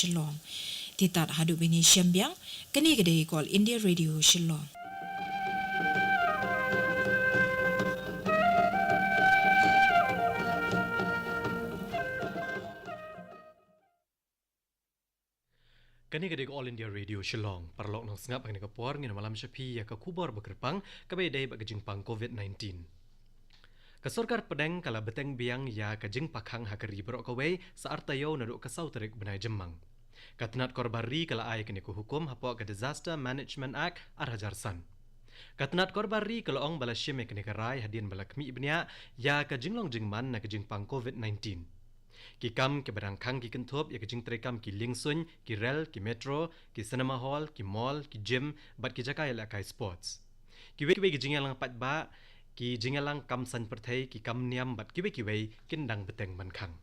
Shillong. Titat hadu bini Shembiang, kini gede call India Radio Shillong. Kani gede All India Radio Shillong, parlok nang sengap ang nakapor ngin malam syapi ya ka kubor bekerpang kabay day bagajingpang COVID-19. Kasorkar pedeng kala beteng biang ya kajing pakhang hakari berok kaway sa artayo naduk kasaw tarik benay jemang. Katenat korbari kala ay kini ku hukum hapo ka Disaster Management Act arhajarsan. Katenat korbari kala ong bala syim kini karay hadian bala kmi ibnya ya kajinglong jingman na kajingpang COVID-19. Ki kam ke barangkang ki kentup ya kajing terekam ki lingsun, ki rel, ki metro, ki cinema hall, ki mall, ki gym, bat ki jaka ya kai sports. Ki we jingalang patba, ki jingalang kam san perthai, ki kam niam bat ki we kindang beteng mankang.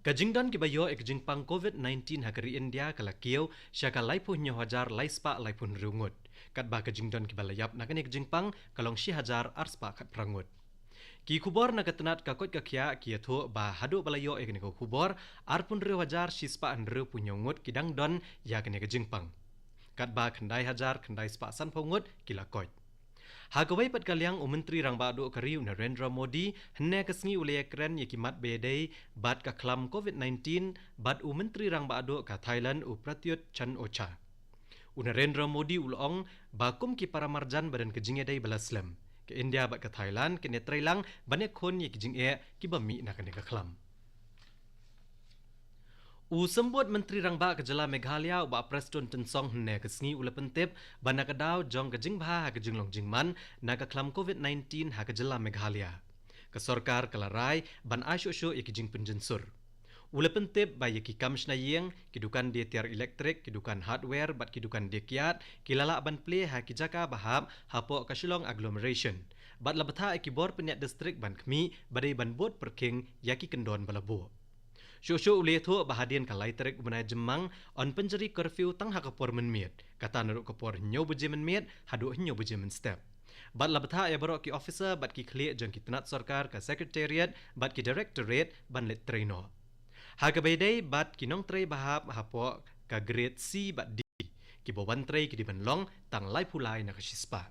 Kajingdan ki bayo ek jingpang COVID-19 hakari India kala kiyo syaka laipuh nyo hajar laispa laipun riungut. Kat ba kajingdan ki balayap na kani kajingpang kalong si hajar arspa kat prangut. Ki kubor na katenat kakot kakya ki atho ba hadu balayo ek ni kubor arpun riu hajar sispa an riu punyongut kidang don ya kani kajingpang. Kat ba khandai hajar khandai spa san pongut kilakot. Hagawai pat kalyang Menteri Rang Badu Kariu Narendra Modi henne kasngi ulaya keren yakimat bedai bat ka klam COVID-19 bat Menteri Rang Badu ka Thailand Pratyut Chan Ocha. Narendra Modi ulong bakum ki para marjan badan kejingedai balaslam. Ke India bat ke Thailand ke netrailang banyak kon ye kijing ki bami na kane ka klam. Sembut Menteri Rangba ke Jela Meghalaya ba Preston Tensong hne kesngi ula pentip bana ka daw jong ke jing bha ha ke jing long jing man na ka klam COVID-19 ha ke Jela Meghalaya. Ke sorkar kalarai ban asyo ye kijing penjensur. Ula pentip ba ye ki kamshna yeng kidukan dia tiar elektrik kidukan hardware bat kidukan dia kiat kilala ban play ha ki jaka bahab hapo ka Shillong agglomeration. Bat labata ekibor penyat distrik ban kmi badai ban bot perking yaki kendon balabo. Syosyo ule thu bahadian kalai terik benai jemang on penjeri curfew tang hakapor menmiet. Kata naruk kapor nyo buje menmiet hadu nyo buje men step. Bat labata ya barok ki officer bat ki klik jeng ki tenat sorkar ka secretariat bat ki directorate ban let traino. Hagabedai bat kinong tray bahap hapo ka grade C bat D. Ki bawan tray ki di banlong tang lai pulai na kasispa.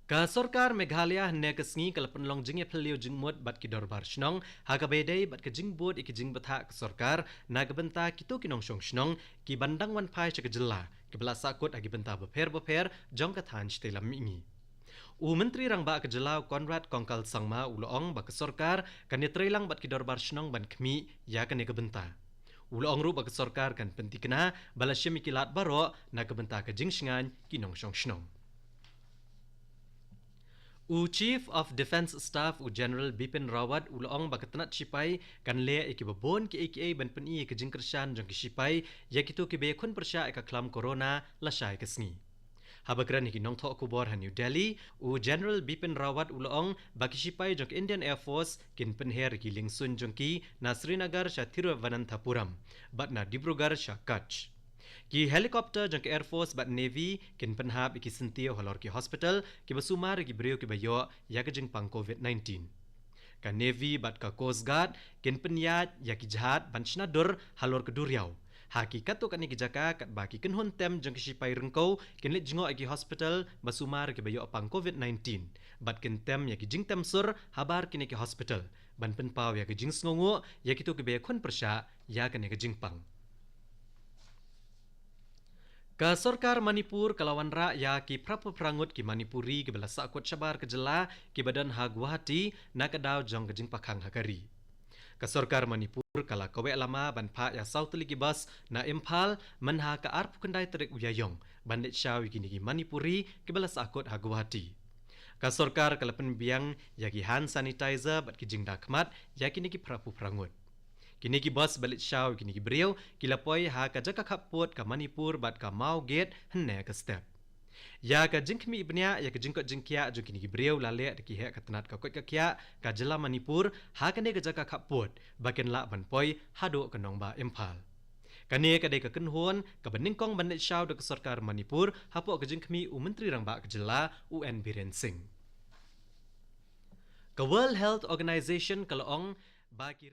Ka sorkar Meghalaya hne kasngi kala penlong jing pelio jingmut bat ki dorbar shnong hagabedai bat ka jingbod iki jing batha ka sorkar na gabenta kito kinong shong shnong ki bandang wan pai cha jela ki bela sakut agi benta beper jong ka than stelam ingi. Menteri Rangba ke Jelau Konrad Kongkal Sangma uloong ba ke sorkar kan netrailang bat ki dorbar shnong ban kmi ya kan ke benta. Uloong ru ba ke sorkar kan pentikna bala syemi kilat baro na ke benta ke jingsngan kinong shong shnong. Chief of Defence Staff General Bipin Rawat uloong ba ke tenat sipai kan le iki babon ki aka ban peni ke jingkershan jong ki sipai ya kitu ki be khun persya ka klam corona la syai kesngi. Habagran hiki nong thok kubor han New Delhi, General Bipin Rawat uloong baki sipai jong Indian Air Force kin penher ki lingsun jong ki na Srinagar sya Thiruvananthapuram, bat na Dibrugarh sya Kutch. Ki helikopter jong Air Force bat Navy kin penhab iki sentio halor ki hospital ki basumar ki brio ki bayo ya ke jing pang COVID-19. Ka Navy bat ka Coast Guard kin penyat ya ki jahat ban shnadur halor ke Duriau. Hakikat tu kan ni kijaka kat baki kenhon tem jeng kisipai rengkau kenlit jengo agi hospital basumar ke bayo apang COVID-19. Bat ken tem ya ki jing tem sur habar kini ke hospital. Ban penpau ya ke jing sngongo ya kitu ke bayo kun persya ya kan ya ke jing pang. Ka sorkar Manipur kalawan ra ya ki prapu prangut ki Manipuri ke bela sakut syabar ke Jela ki badan ha Guwahati na kadaw jong ke jing pakhang hakari. Ka sorkar Manipur kala kawe lama ban pa ya South Ligi bus na Imphal manha ka arpu kendai terik uyayong bandit syawi kini ki Manipuri ke balas akut ha Guwahati. Ka sorkar kala penbiang ya ki hand sanitizer bat ki jingda khmat ya kini ki prapu prangut. Kini ki bus balik syawi kini ki beriau kilapoi ha ka jaka khaput ka Manipur bat ka Mau Gate henne ka step. Ya ka jingkmi ibnya ya ka jingkot jingkia jo kini gibreu lale ki he ka tenat ka kot ka kya ka Jela Manipur ha ka ne ka jaka khaput baken la ban poi hado ka nong ba Imphal. Kane ka de ka kenhon ka beningkong bandit shaw de ka sarkar Manipur hapo ka jingkmi Menteri Rangba ka Jela UN Biren Singh. Ka World Health Organization kalaong bagi